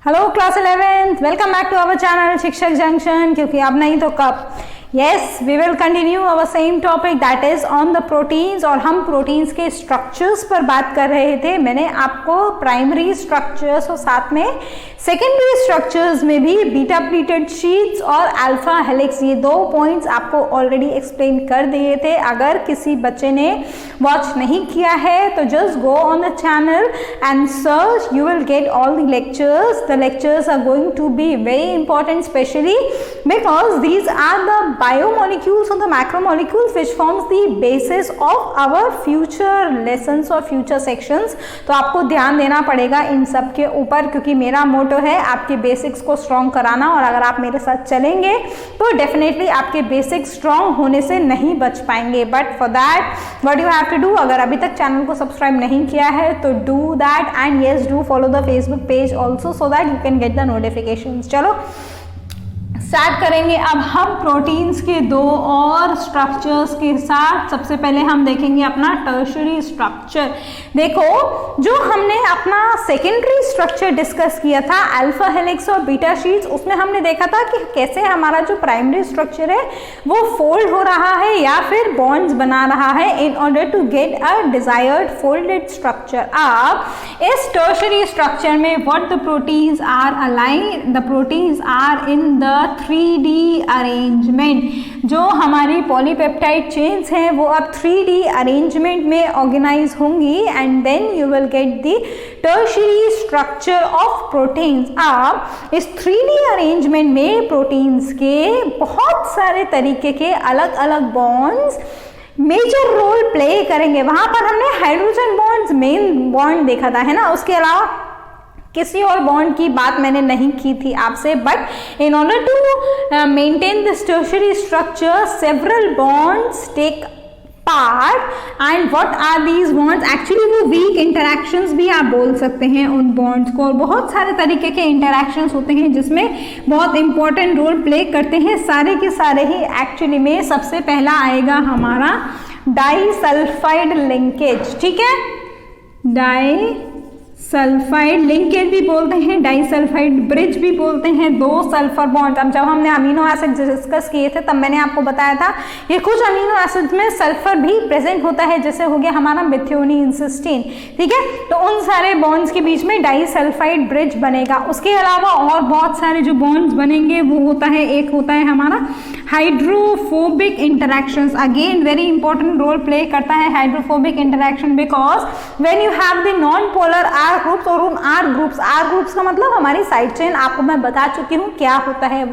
Hello class 11th, welcome back to our channel Shikshak Junction. क्योंकि अब नहीं तो कब। Yes, we will continue our same topic that is on the proteins. और हम प्रोटीन्स के स्ट्रक्चर्स पर बात कर रहे थे। मैंने आपको प्राइमरी स्ट्रक्चर्स और साथ में सेकेंडरी स्ट्रक्चर्स में भी बीटा प्लीटेड शीट्स और अल्फा हेलिक्स, ये दो पॉइंट्स आपको ऑलरेडी एक्सप्लेन कर दिए थे। अगर किसी बच्चे ने वॉच नहीं किया है तो just go on the channel and search, you will get all the lectures. The lectures are going to be very important, especially because these are the biomolecules or the macromolecules which forms the basis of our future lessons or future sections। तो आपको ध्यान देना पड़ेगा इन सब के ऊपर, क्योंकि मेरा मोटो है आपके बेसिक्स को स्ट्रॉन्ग कराना। और अगर आप मेरे साथ चलेंगे तो डेफिनेटली आपके बेसिक्स स्ट्रॉन्ग होने से नहीं बच पाएंगे। But for that what you have to do, अगर अभी तक चैनल को सब्सक्राइब नहीं किया है तो do that and yes do follow the Facebook page also so that you can get the notifications। चलो स्टार्ट करेंगे अब हम प्रोटीन्स के दो और स्ट्रक्चर्स के साथ। सबसे पहले हम देखेंगे अपना टर्शरी स्ट्रक्चर। देखो, जो हमने अपना सेकेंडरी स्ट्रक्चर डिस्कस किया था अल्फा हेलिक्स और बीटा शीट्स, उसमें हमने देखा था कि कैसे हमारा जो प्राइमरी स्ट्रक्चर है वो फोल्ड हो रहा है या फिर बॉन्ड्स बना रहा है in order to get a desired folded structure. अब इस टर्शरी स्ट्रक्चर में what the proteins are align, the proteins are in the 3D arrangement. जो हमारी पॉलीपेप्टाइड चेन्स हैं वो अब 3D अरेंजमेंट में ऑर्गेनाइज होंगी and then you will get the tertiary structure of proteins. अब इस 3D अरेंजमेंट में प्रोटीन्स के बहुत सारे तरीके के अलग अलग बॉन्ड्स मेजर रोल प्ले करेंगे। वहां पर हमने हाइड्रोजन बॉन्ड्स मेन बॉन्ड देखा था, है ना। उसके अलावा किसी और बॉन्ड की बात मैंने नहीं की थी आपसे। But in order to maintain this tertiary structure several bonds take part. And what are these bonds, actually वो वीक इंटरैक्शंस भी आप बोल सकते हैं उन बॉन्ड्स को। और बहुत सारे तरीके के इंटरैक्शंस होते हैं जिसमें बहुत इंपॉर्टेंट रोल प्ले करते हैं सारे के सारे ही। एक्चुअली में सबसे पहला आएगा हमारा डाइसल्फाइड लिंकेज, ठीक है। डाइसल्फाइड लिंकेज भी बोलते हैं, डाइसल्फाइड ब्रिज भी बोलते हैं। दो सल्फर बॉन्ड, अब जब हमने अमीनो एसिड डिस्कस किए थे तब मैंने आपको बताया था ये कुछ अमीनो एसिड में सल्फर भी प्रेजेंट होता है, जैसे हो गया हमारा मेथियोनिन, सिस्टीन, ठीक है। तो उन सारे बॉन्ड्स के बीच में डाइसल्फाइड ब्रिज बनेगा। उसके अलावा और बहुत सारे जो बॉन्ड्स बनेंगे वो होता है, एक होता है हमारा hydrophobic interactions. Again very important role play करता है hydrophobic interaction, because when you have the non polar R groups, और उन आर ग्रुप्स का मतलब हमारी साइड चेन, आपको मैं बता चुकी हूँ क्या होता है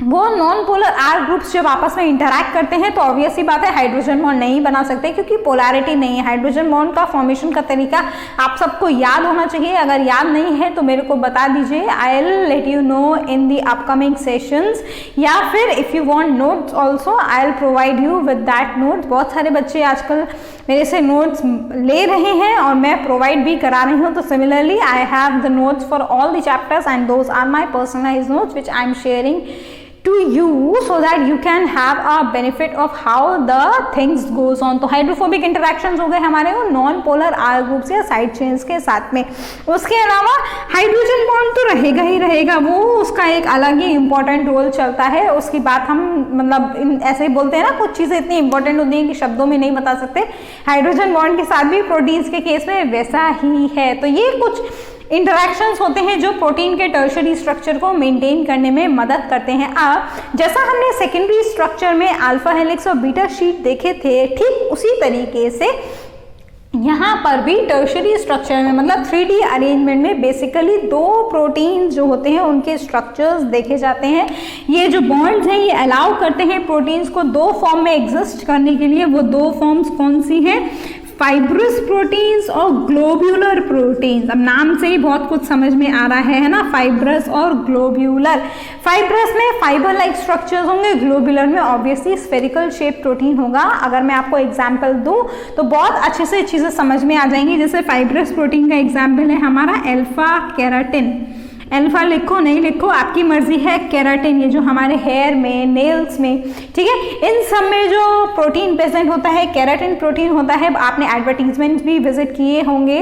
वो नॉन पोलर आर ग्रुप्स जब आपस में इंटरैक्ट करते हैं तो ऑब्वियस ही बात है हाइड्रोजन बॉन्ड नहीं बना सकते, क्योंकि पोलैरिटी नहीं है। हाइड्रोजन बॉन्ड का फॉर्मेशन का तरीका आप सबको याद होना चाहिए। अगर याद नहीं है तो मेरे को बता दीजिए, I will let you know in the upcoming sessions, या फिर if you want notes also I will provide you with that notes. बहुत सारे बच्चे आजकल मेरे से नोट्स ले रहे हैं और मैं प्रोवाइड भी करा रही हूँ। तो similarly I have the notes for all the chapters and those are my personalised notes which I am sharing to you so that you can have a benefit of how the things goes on। तो hydrophobic interactions हो गए हमारे वो non polar R groups या side chains के साथ में। उसके अलावा हाइड्रोजन बॉन्ड तो रहेगा ही रहेगा, वो उसका एक अलग ही इंपॉर्टेंट रोल चलता है। उसकी बात हम मतलब ऐसे ही बोलते हैं ना, कुछ चीज़ें इतनी इंपॉर्टेंट होती हैं कि शब्दों में नहीं बता सकते। हाइड्रोजन बॉन्ड के साथ भी प्रोटीन्स के केस में वैसा ही है। तो ये कुछ इंटरैक्शंस होते हैं जो प्रोटीन के टर्शरी स्ट्रक्चर को मेंटेन करने में मदद करते हैं। अब जैसा हमने सेकेंडरी स्ट्रक्चर में अल्फा हेलिक्स और बीटा शीट देखे थे, ठीक उसी तरीके से यहाँ पर भी टर्शरी स्ट्रक्चर में मतलब 3D अरेंजमेंट में बेसिकली दो प्रोटीन जो होते हैं उनके स्ट्रक्चर्स देखे जाते हैं। ये जो बॉन्ड्स हैं ये अलाउ करते हैं प्रोटीन्स को दो फॉर्म में एग्जिस्ट करने के लिए। वो दो फॉर्म्स कौन सी हैं? फाइब्रस प्रोटीन्स और ग्लोब्यूलर प्रोटीन्स। अब नाम से ही बहुत कुछ समझ में आ रहा है ना, फाइब्रस और ग्लोब्यूलर। फाइब्रस में फाइबर लाइक स्ट्रक्चर्स होंगे, ग्लोब्यूलर में ऑब्वियसली स्फेरिकल शेप प्रोटीन होगा। अगर मैं आपको एग्जांपल दूं तो बहुत अच्छे से चीज़ें समझ में आ जाएंगी। जैसे फाइब्रस प्रोटीन का एग्जांपल है हमारा अल्फा केराटिन। अल्फा लिखो नहीं लिखो आपकी मर्जी है। केराटिन, ये जो हमारे हेयर में, नेल्स में, ठीक है, इन सब में जो प्रोटीन प्रेजेंट होता है केराटिन प्रोटीन होता है। आपने एडवर्टीजमेंट भी विजिट किए होंगे,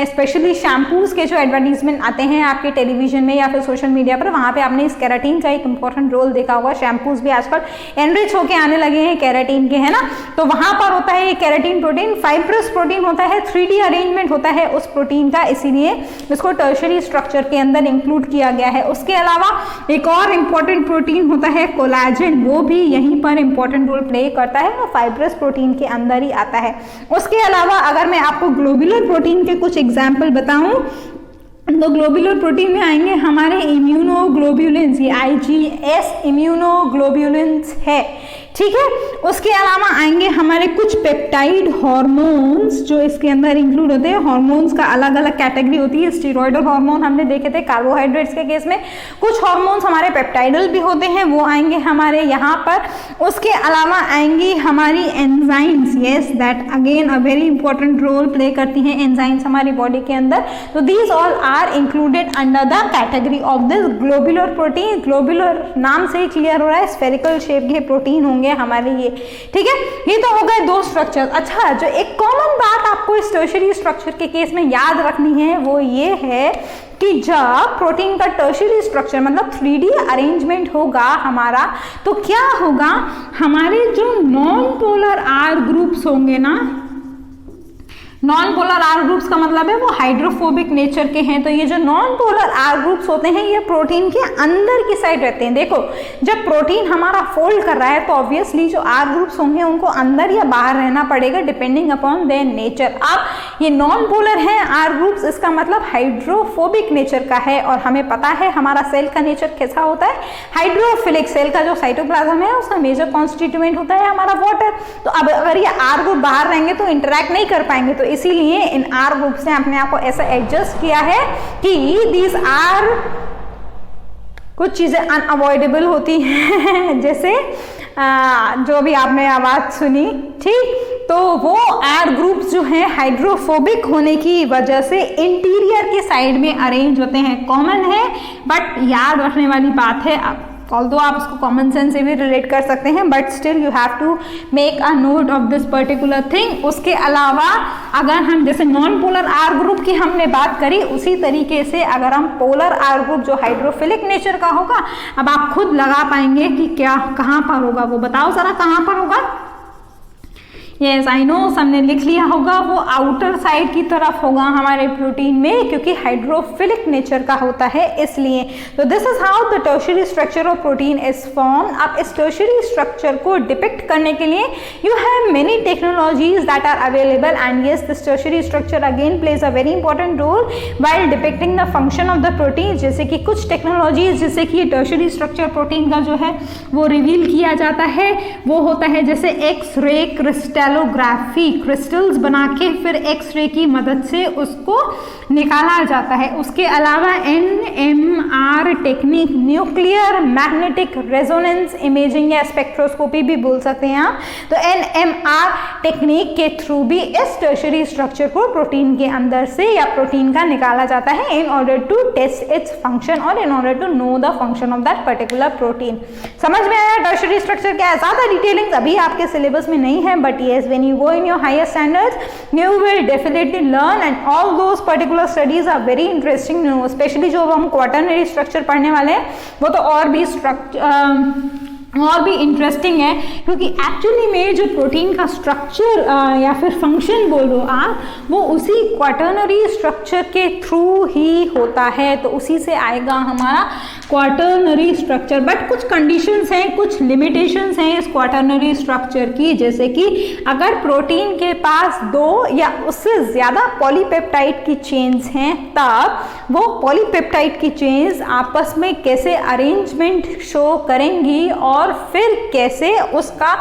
स्पेशली शैम्पूज के जो एडवर्टीजमेंट आते हैं आपके टेलीविजन में या फिर सोशल मीडिया पर, वहाँ पे आपने इस केराटिन का एक इंपॉर्टेंट रोल देखा होगा। शैम्पूज भी आजकल एनरिच होके आने लगे हैं केराटिन के, है ना। तो वहाँ पर होता है ये केराटिन प्रोटीन। फाइब्रस प्रोटीन होता है, 3D अरेंजमेंट होता है उस प्रोटीन का, इसीलिए इसको टर्शरी स्ट्रक्चर के अंदर इंक्लूड किया गया है। उसके अलावा एक और इंपॉर्टेंट प्रोटीन होता है कोलाजन, वो भी यहीं पर इंपॉर्टेंट रोल प्ले करता है और फाइब्रस प्रोटीन के अंदर ही आता है। उसके अलावा अगर मैं आपको ग्लोबुलर प्रोटीन के कुछ एग्जाम्पल बताऊं तो ग्लोबुलर प्रोटीन में आएंगे हमारे इम्यूनोग्लोब्युलिन्स, ये IgS इम्यूनोग्लोब्युलिन्स है, ठीक है। उसके अलावा आएंगे हमारे कुछ पेप्टाइड हार्मोन्स जो इसके अंदर इंक्लूड होते हैं। हार्मोन्स का अलग अलग कैटेगरी होती है। स्टेरॉयडल हार्मोन हमने देखे थे कार्बोहाइड्रेट्स के केस में। कुछ हार्मोन्स हमारे पेप्टाइडल भी होते हैं, वो आएंगे हमारे यहाँ पर। उसके अलावा आएंगी हमारी enzymes, yes that again a very important role play करती हैं एंजाइम्स हमारी बॉडी के अंदर। तो these all are included under the category of this globular protein. Globular नाम से ही क्लियर हो रहा है, स्फेरिकल शेप के प्रोटीन होंगे हमारे ये, ठीक है। ये तो हो गए दो स्ट्रक्चर। अच्छा, जो एक कॉमन बात आपको इस टर्शरी स्ट्रक्चर के केस में याद रखनी है वो ये है कि जब प्रोटीन का टर्शरी स्ट्रक्चर मतलब 3D अरेंजमेंट होगा हमारा, तो क्या होगा, हमारे जो नॉन पोलर R ग्रुप्स होंगे ना, नॉन पोलर R ग्रुप्स का मतलब है वो हाइड्रोफोबिक नेचर के हैं। तो ये जो नॉन पोलर R ग्रुप्स होते हैं ये प्रोटीन के अंदर की साइड रहते हैं। देखो, जब प्रोटीन हमारा फोल्ड कर रहा है तो ऑब्वियसली जो R ग्रुप्स होंगे उनको अंदर या बाहर रहना पड़ेगा डिपेंडिंग अपॉन देयर नेचर। अब ये नॉन पोलर है R ग्रुप्स, इसका मतलब हाइड्रोफोबिक नेचर का है। और हमें पता है हमारा सेल का नेचर कैसा होता है, हाइड्रोफिलिक। सेल का जो साइटोप्लाज्म है उसका मेजर कॉन्स्टिट्यूएंट होता है हमारा वाटर। तो अब अगर ये R ग्रुप बाहर रहेंगे तो इंटरैक्ट नहीं कर पाएंगे, तो इसीलिए इन R ग्रुप्स ने अपने आप को ऐसा एडजस्ट किया है कि दीज आर, कुछ चीजें अनअवॉइडेबल होती हैं जैसे जो अभी आपने आवाज सुनी, ठीक, तो वो R ग्रुप्स जो हैं हाइड्रोफोबिक होने की वजह से इंटीरियर के साइड में अरेंज होते हैं। कॉमन है बट याद रखने वाली बात है। ऑल्दो आप इसको कॉमन सेंस से भी रिलेट कर सकते हैं, but still you have to make a note of this particular thing. उसके अलावा अगर हम जैसे नॉन पोलर R ग्रुप की हमने बात करी, उसी तरीके से अगर हम पोलर R ग्रुप जो हाइड्रोफिलिक नेचर का होगा, अब आप खुद लगा पाएंगे कि क्या कहाँ पर होगा, वो बताओ जरा कहाँ पर होगा। यस आई नो, सबने लिख लिया होगा, वो आउटर साइड की तरफ होगा हमारे प्रोटीन में, क्योंकि हाइड्रोफिलिक नेचर का होता है इसलिए। तो this is how the tertiary structure of protein is form. अब इस टर्शरी स्ट्रक्चर को डिपिक्ट करने के लिए you have many technologies that are available, and yes this tertiary structure again plays a very important role while depicting the function of the protein. जैसे कि कुछ technologies, जैसे कि टर्शरी स्ट्रक्चर प्रोटीन का जो है वो रिवील किया जाता है, वो होता है जैसे एक्स-रे क्रिस्टलोग्राफी, क्रिस्टल्स बना के फिर एक्स-रे की मदद से उसको निकाला जाता है। उसके अलावा NMR technique, nuclear magnetic resonance imaging या स्पेक्ट्रोस्कोपी भी बोल सकते हैं आप। तो NMR टेक्निक के थ्रू भी इस टर्शरी स्ट्रक्चर को प्रोटीन के अंदर से या प्रोटीन का निकाला जाता है in order to test its function और in order to know the function of that particular protein. समझ में आया टर्शरी स्ट्रक्चर क्या है? ज्यादा डिटेलिंग्स अभी आपके सिलेबस में नहीं है, but yes when you go in your higher standards you will definitely learn, and all those particular studies are very interesting, especially जो हम quaternary structure पढ़ने वाले हैं वो तो और भी इंटरेस्टिंग है, क्योंकि एक्चुअली में जो प्रोटीन का स्ट्रक्चर या फिर फंक्शन बोलो आप, वो उसी क्वाटर्नरी स्ट्रक्चर के थ्रू ही होता है। तो उसी से आएगा हमारा क्वाटर्नरी स्ट्रक्चर। बट कुछ कंडीशंस हैं, कुछ लिमिटेशंस हैं इस क्वाटर्नरी स्ट्रक्चर की, जैसे कि अगर प्रोटीन के पास 2 या उससे ज़्यादा पॉलीपेप्टाइड की चेन्स हैं, तब वो पॉलीपेप्टाइड की चेन्स आपस में कैसे अरेंजमेंट शो करेंगी और और फिर कैसे उसका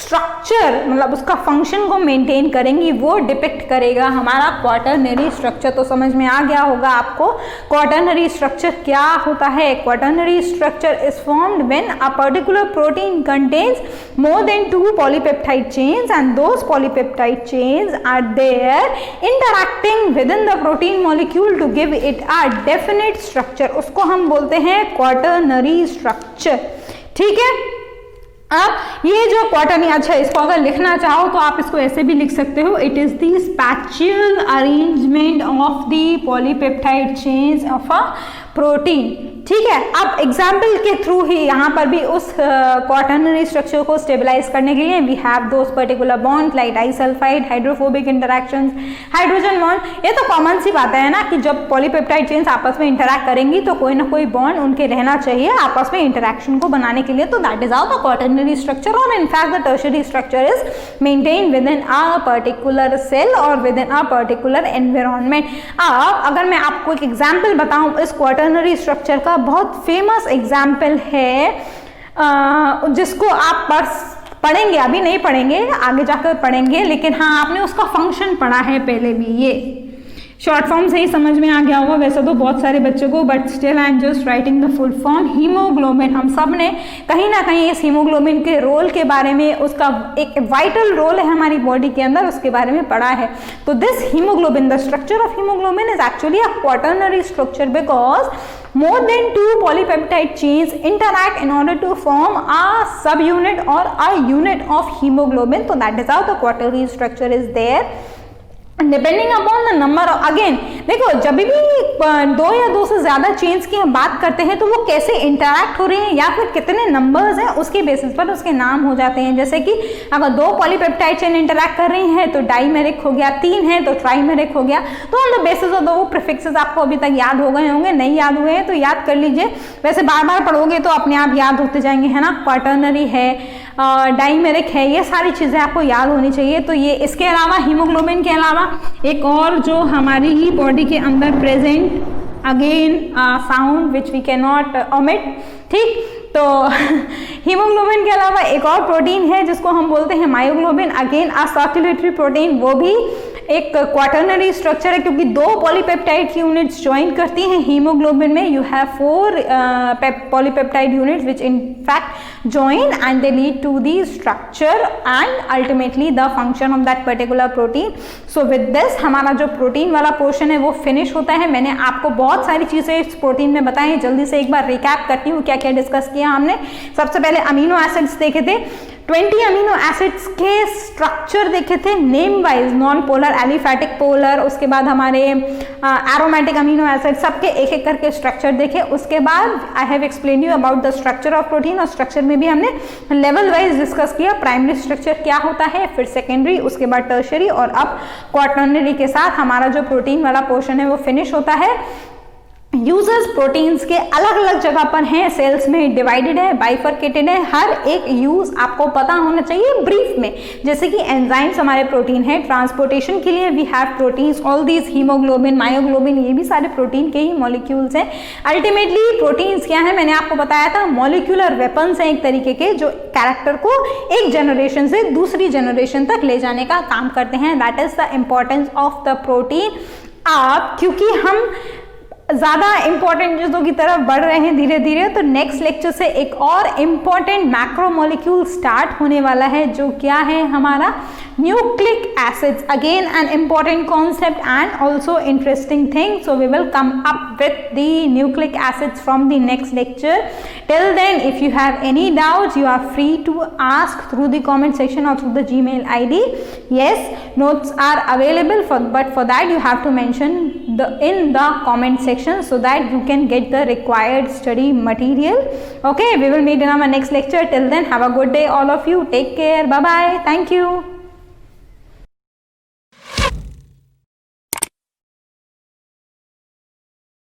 स्ट्रक्चर मतलब उसका फंक्शन को मेंटेन करेंगी वो डिपिक्ट करेगा हमारा क्वाटरनरी स्ट्रक्चर। तो समझ में आ गया होगा आपको क्वाटरनरी स्ट्रक्चर क्या होता है। Quaternary structure is formed when a particular protein contains more than 2 polypeptide chains and those polypeptide chains are there interacting within the protein molecule to give it a definite structure। उसको हम बोलते हैं quaternary structure। ठीक है, अब ये जो quaternary, अच्छा इसको अगर लिखना चाहो तो आप इसको ऐसे भी लिख सकते हो, it is the spatial arrangement of the polypeptide chains of a protein. ठीक है, अब एग्जाम्पल के थ्रू ही यहाँ पर भी उस क्वाटरनरी स्ट्रक्चर को स्टेबलाइज करने के लिए we have those particular bond like disulphide, hydrophobic interactions, hydrogen bond. ये तो कॉमन सी बात है ना कि जब पॉलीपेप्टाइड चेन्स आपस में इंटरैक्ट करेंगी तो कोई ना कोई बॉन्ड उनके रहना चाहिए आपस में इंटरैक्शन को बनाने के लिए। तो that is how the quaternary structure और in fact the tertiary structure is maintain within a particular cell और within a particular environment. अब अगर मैं आपको एक एग्जाम्पल बताऊं इस क्वाटरनरी स्ट्रक्चर का, बहुत फेमस एग्जाम्पल है जिसको आप पढ़ेंगे, अभी नहीं पढ़ेंगे आगे जाकर पढ़ेंगे, लेकिन हाँ आपने उसका फंक्शन पढ़ा है पहले भी। ये शॉर्ट फॉर्म से ही समझ में आ गया होगा वैसे तो बहुत सारे बच्चों को, but still I am just writing the full form. Haemoglobin, हम सब ने कहीं ना कहीं इस हीमोग्लोबिन के रोल के बारे में, उसका एक वाइटल रोल है हमारी बॉडी के अंदर, उसके बारे में पढ़ा है। तो this haemoglobin, the structure of haemoglobin is actually a quaternary structure because more than 2 polypeptide chains interact in order to form a subunit or a unit of hemoglobin. So that is how the quaternary structure is there. Depending upon the number of, again देखो जब भी दो या दो से ज्यादा chains की हम बात करते हैं तो वो कैसे इंटरैक्ट हो रही हैं या फिर कितने नंबर्स हैं उसके बेसिस पर उसके नाम हो जाते हैं। जैसे कि अगर 2 पॉलीपेप्टाइड चेन इंटरैक्ट कर रही हैं तो डाइमेरिक हो गया, 3 है तो ट्राइमेरिक हो गया। तो ऑन द बेसिस ऑफ वो प्रीफिक्सेस आपको अभी तक याद हो गए होंगे, नहीं याद हुए हैं तो याद कर लीजिए, वैसे बार बार पढ़ोगे तो अपने आप याद होते जाएंगे, है ना। क्वाटरनरी है, डाइमेरिक है, ये सारी चीजें आपको याद होनी चाहिए। तो ये इसके अलावा हीमोग्लोबिन के अलावा एक और जो हमारी ही बॉडी के अंदर present, again sound which we can not omit, ठीक। तो हीमोग्लोबिन के अलावा एक और प्रोटीन है जिसको हम बोलते हैं myoglobin, again a circulatory protein, वो भी एक क्वाटरनरी स्ट्रक्चर है क्योंकि 2 पॉलीपेप्टाइड की यूनिट्स ज्वाइन करती हैं हीमोग्लोबिन में। You have 4 polypeptide units which in fact join and they lead to the structure and ultimately the function of that particular protein. So with this हमारा जो protein वाला portion है वो finish होता है। मैंने आपको बहुत सारी चीजें इस प्रोटीन में बताई, जल्दी से एक बार रिकैप करती हूँ क्या क्या डिस्कस किया हमने। सबसे पहले अमीनो एसिड्स देखे थे, 20 अमीनो एसिड्स के स्ट्रक्चर देखे थे name wise, non polar, aliphatic, polar, उसके बाद हमारे एरोमेटिक अमीनो एसिड, सबके एक एक करके स्ट्रक्चर देखे। उसके बाद I have explain you about the structure of protein, और स्ट्रक्चर में भी हमने लेवल वाइज डिस्कस किया, प्राइमरी स्ट्रक्चर क्या होता है, फिर सेकेंडरी, उसके बाद टर्शरी, और अब क्वाटरनरी के साथ हमारा जो प्रोटीन वाला पोर्शन है वो फिनिश होता है। यूजर्स प्रोटीन्स के अलग अलग जगह पर हैं, सेल्स में डिवाइडेड है, बाइफरकेटेड है, हर एक यूज आपको पता होना चाहिए ब्रीफ में। जैसे कि एंजाइम्स हमारे प्रोटीन है, ट्रांसपोर्टेशन के लिए we have proteins, all these haemoglobin, myoglobin, ये भी सारे प्रोटीन के ही मॉलिक्यूल्स हैं। अल्टीमेटली प्रोटीन्स क्या है, मैंने आपको बताया था मॉलिक्यूलर वेपन्स हैं एक तरीके के, जो कैरेक्टर को एक जनरेशन से दूसरी जनरेशन तक ले जाने का काम करते हैं। That is the importance of the protein. अब क्योंकि हम ज़्यादा इंपॉर्टेंट चीज़ों की तरफ बढ़ रहे हैं धीरे धीरे, तो नेक्स्ट लेक्चर से एक और इम्पॉर्टेंट मैक्रोमोलिक्यूल स्टार्ट होने वाला है, जो क्या है हमारा nucleic acids. Again an important concept and also interesting thing, so we will come up with the nucleic acids from the next lecture. Till then if you have any doubts you are free to ask through the comment section और through the Gmail ID. Yes, notes are available but for that you have to mention in the comment section so that you can get the required study material. Okay, we will meet in our next lecture. Till then, have a good day all of you. Take care. Bye bye. Thank you.